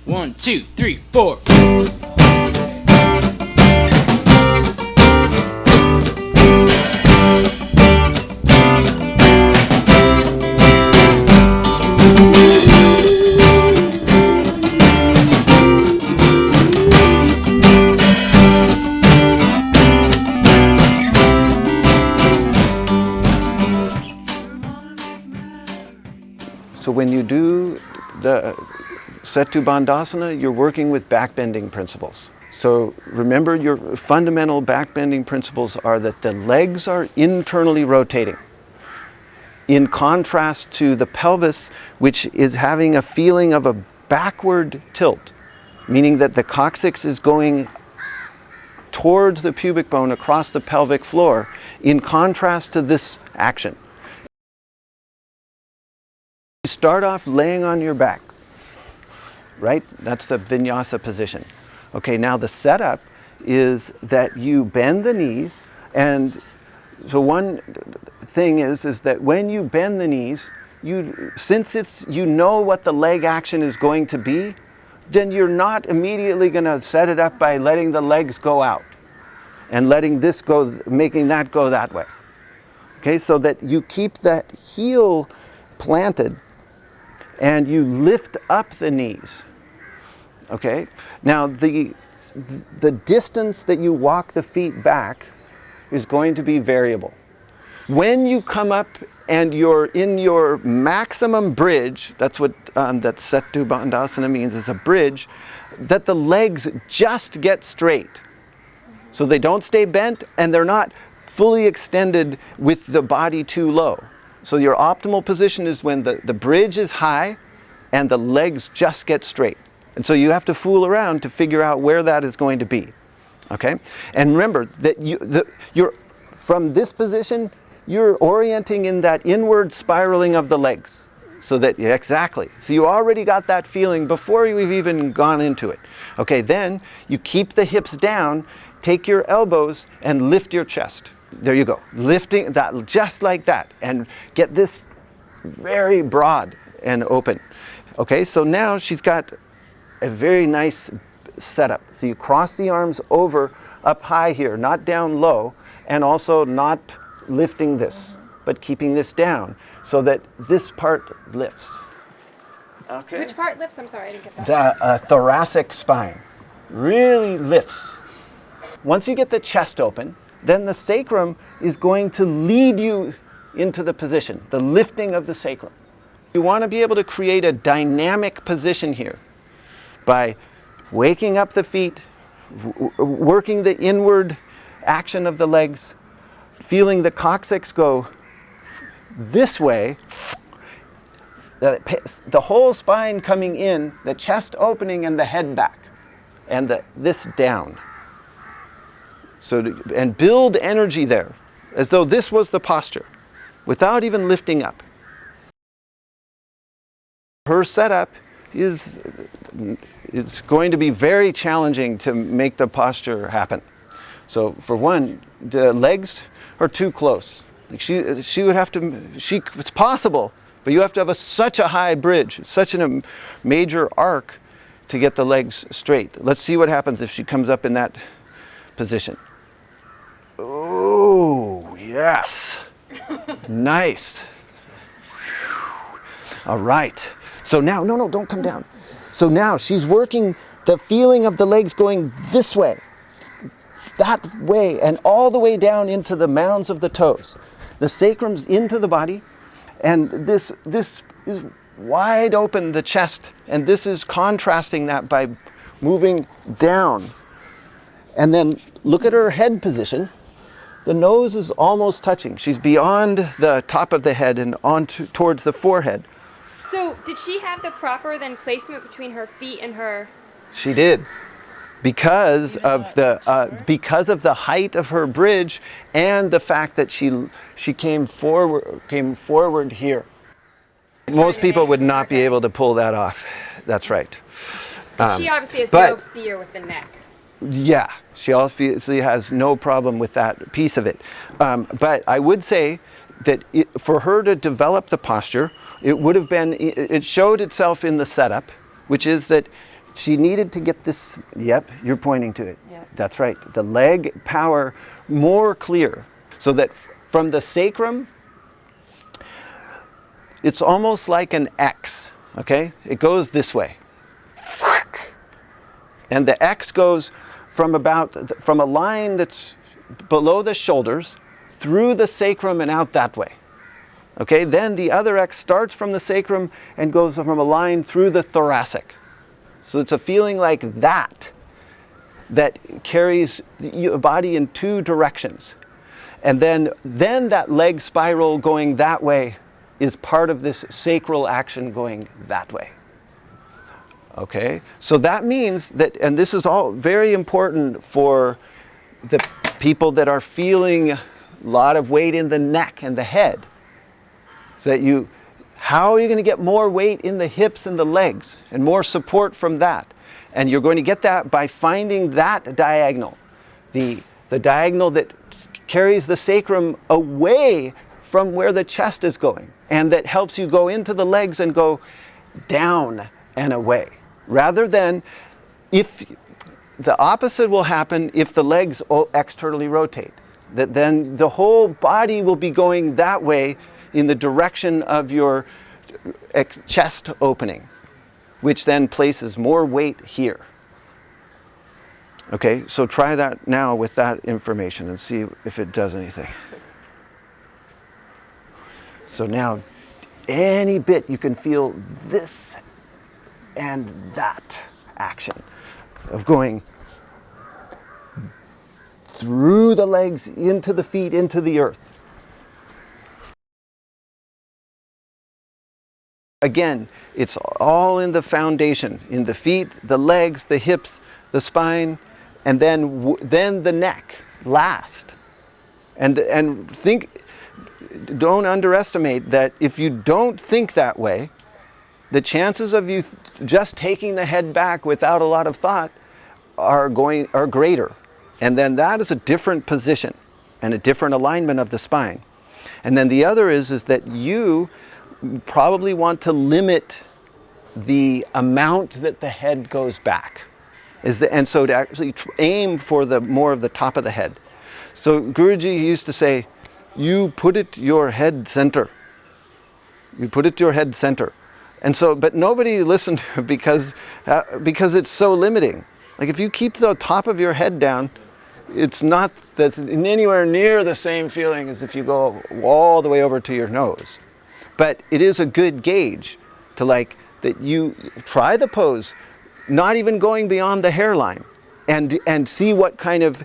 1, 2, 3, 4. So when you do the Setu Bandhasana, you're working with backbending principles. So remember, your fundamental backbending principles are that the legs are internally rotating, in contrast to the pelvis, which is having a feeling of a backward tilt, meaning that the coccyx is going towards the pubic bone across the pelvic floor, in contrast to this action. You start off laying on your back, right? That's the vinyasa position. Okay, now the setup is that you bend the knees, and so one thing is that when you bend the knees, since you know what the leg action is going to be, then you're not immediately going to set it up by letting the legs go out and letting this go, making that go that way. Okay, so that you keep that heel planted and you lift up the knees. Okay, now the distance that you walk the feet back is going to be variable. When you come up and you're in your maximum bridge, that's what that Setu Bandhasana means, is a bridge, that the legs just get straight. So they don't stay bent and they're not fully extended with the body too low. So your optimal position is when the bridge is high and the legs just get straight. And so you have to fool around to figure out where that is going to be. Okay? And remember that you're from this position, you're orienting in that inward spiraling of the legs. So that, yeah, exactly. So you already got that feeling before we've even gone into it. Okay, then you keep the hips down, take your elbows and lift your chest. There you go, lifting that just like that, and get this very broad and open. Okay, so now she's got a very nice setup. So you cross the arms over up high here, not down low, and also not lifting this, but keeping this down so that this part lifts. Okay. Which part lifts? I'm sorry, I didn't get that. The thoracic spine really lifts. Once you get the chest open, then the sacrum is going to lead you into the position, the lifting of the sacrum. You want to be able to create a dynamic position here by waking up the feet, working the inward action of the legs, feeling the coccyx go this way, the whole spine coming in, the chest opening and the head back, and this down. So, and build energy there, as though this was the posture, without even lifting up. Her setup is going to be very challenging to make the posture happen. So for one, the legs are too close. Like she would have to, it's possible, but you have to have such a high bridge, such a major arc to get the legs straight. Let's see what happens if she comes up in that position. Oh, yes. Nice. All right. So now, no, don't come down. So now she's working the feeling of the legs going this way, that way, and all the way down into the mounds of the toes. The sacrum's into the body, and this is wide open, the chest, and this is contrasting that by moving down. And then look at her head position. The nose is almost touching. She's beyond the top of the head and on towards the forehead. So did she have the proper then placement between her feet and her? She did, because of the height of her bridge and the fact that she came forward here. Most people would not be able to pull that off. That's right. She obviously has no fear with the neck. Yeah, she obviously has no problem with that piece of it. But I would say that for her to develop the posture, it showed itself in the setup, which is that She needed to get this, yep, you're pointing to it. Yep. That's right. The leg power more clear. So that from the sacrum, it's almost like an X, okay? It goes this way. And the X goes from a line that's below the shoulders, through the sacrum and out that way. Okay, then the other X starts from the sacrum and goes from a line through the thoracic. So it's a feeling like that carries your body in two directions. And then that leg spiral going that way is part of this sacral action going that way. Okay, so that means that, and this is all very important for the people that are feeling a lot of weight in the neck and the head. So that how are you going to get more weight in the hips and the legs and more support from that? And you're going to get that by finding that diagonal, the diagonal that carries the sacrum away from where the chest is going, and that helps you go into the legs and go down and away. Rather than, if the opposite will happen if the legs externally rotate, that then the whole body will be going that way in the direction of your chest opening, which then places more weight here. Okay, so try that now with that information and see if it does anything. So now, any bit you can feel this and that action of going through the legs, into the feet, into the earth. Again, it's all in the foundation, in the feet, the legs, the hips, the spine, and then the neck last. And don't underestimate that if you don't think that way, the chances of you just taking the head back without a lot of thought are greater. And then that is a different position and a different alignment of the spine. And then the other is that you probably want to limit the amount that the head goes back. And so to actually aim for more of the top of the head. So Guruji used to say, you put it your head center. You put it your head center. And so, but nobody listened because it's so limiting. Like if you keep the top of your head down, it's not anywhere near the same feeling as if you go all the way over to your nose. But it is a good gauge to that you try the pose, not even going beyond the hairline, and see what kind of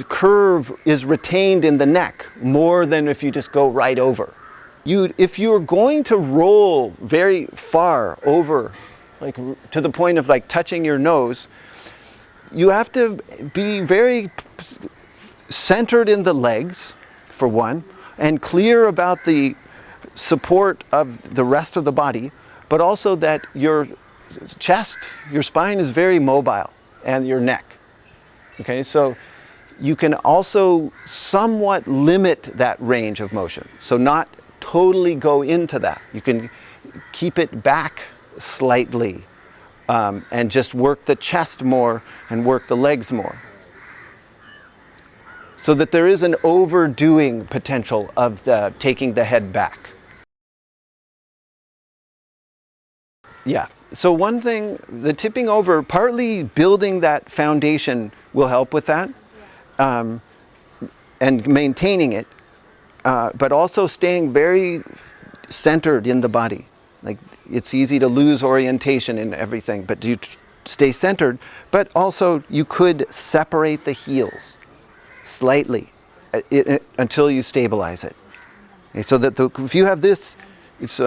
curve is retained in the neck more than if you just go right over. If you're going to roll very far over, to the point of touching your nose, you have to be very centered in the legs, for one, and clear about the support of the rest of the body, but also that your chest, your spine is very mobile, and your neck. Okay, so you can also somewhat limit that range of motion. So not totally go into that. You can keep it back slightly and just work the chest more and work the legs more. So that there is an overdoing potential of taking the head back. Yeah, so one thing, the tipping over, partly building that foundation will help with that, and maintaining it, but also staying very centered in the body. It's easy to lose orientation in everything, but you stay centered, but also you could separate the heels slightly until you stabilize it. Okay, so that if you have this, it's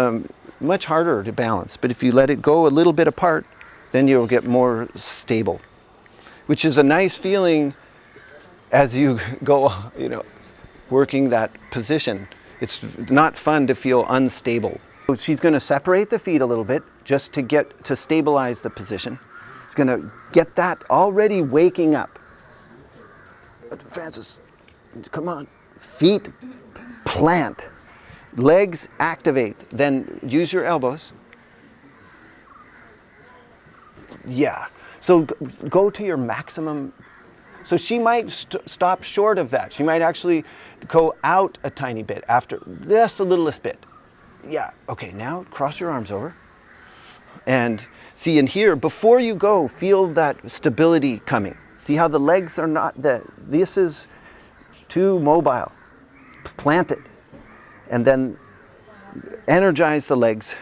much harder to balance, but if you let it go a little bit apart, then you'll get more stable, which is a nice feeling as you go, working that position. It's not fun to feel unstable. She's going to separate the feet a little bit just to stabilize the position. It's going to get that already waking up. Francis, come on. Feet plant. Legs activate. Then use your elbows. Yeah. So go to your maximum. So she might stop short of that. She might actually go out a tiny bit after just the littlest bit. Yeah. Okay, now cross your arms over. And see in here, before you go, feel that stability coming. See how the legs are not, this is too mobile. Plant it. And then energize the legs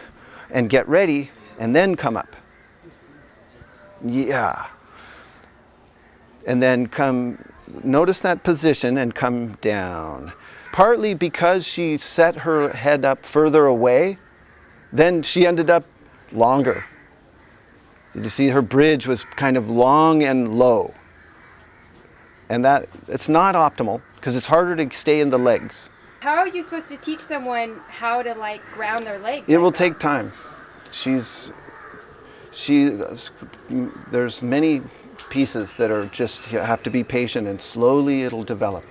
and get ready and then come up. Yeah. And then notice that position and come down. Partly because she set her head up further away, then she ended up longer. Did you see her bridge was kind of long and low? And that, it's not optimal because it's harder to stay in the legs. How are you supposed to teach someone how to like ground their legs? It will take time. There's many pieces that are just, you have to be patient and slowly it'll develop.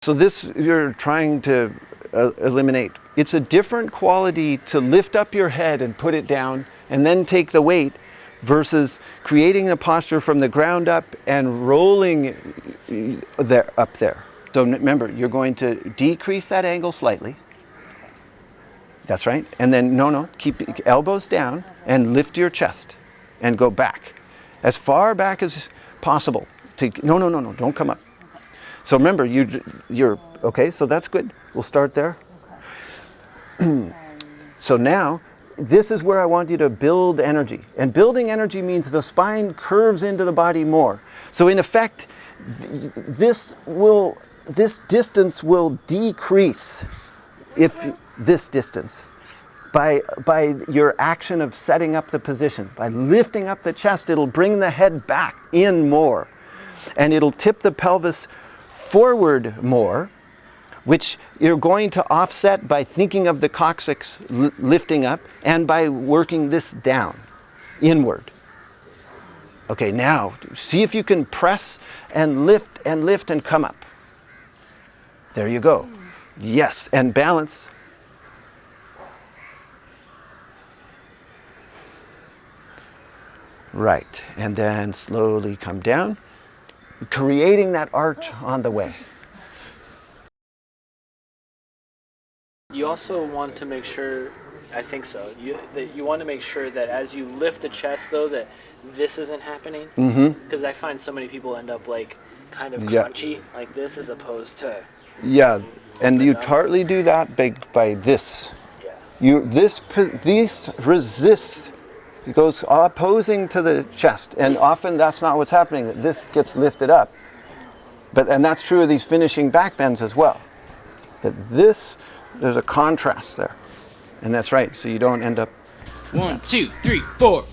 So this you're trying to eliminate. It's a different quality to lift up your head and put it down and then take the weight versus creating a posture from the ground up and rolling up there. So remember, you're going to decrease that angle slightly. That's right. And then, keep elbows down and lift your chest and go back. As far back as possible. No, don't come up. So remember, you're okay, so that's good. We'll start there. So now, this is where I want you to build energy. And building energy means the spine curves into the body more. So in effect, this distance will decrease by your action of setting up the position. By lifting up the chest, it'll bring the head back in more. And it'll tip the pelvis forward more, which you're going to offset by thinking of the coccyx lifting up and by working this down, inward. Okay, now, see if you can press and lift and come up. There you go. Yes, and balance. Right, and then slowly come down, creating that arch on the way. You also want to make sure, I think so, that you want to make sure that as you lift the chest, though, that this isn't happening. Because I find so many people end up like kind of crunchy, like this, as opposed to... Yeah, and you partly do that by this. Yeah. This resists, it goes opposing to the chest, and often that's not what's happening. This gets lifted up, and that's true of these finishing back bends as well. That there's a contrast there, and that's right. So you don't end up. 1, 2, 3, 4.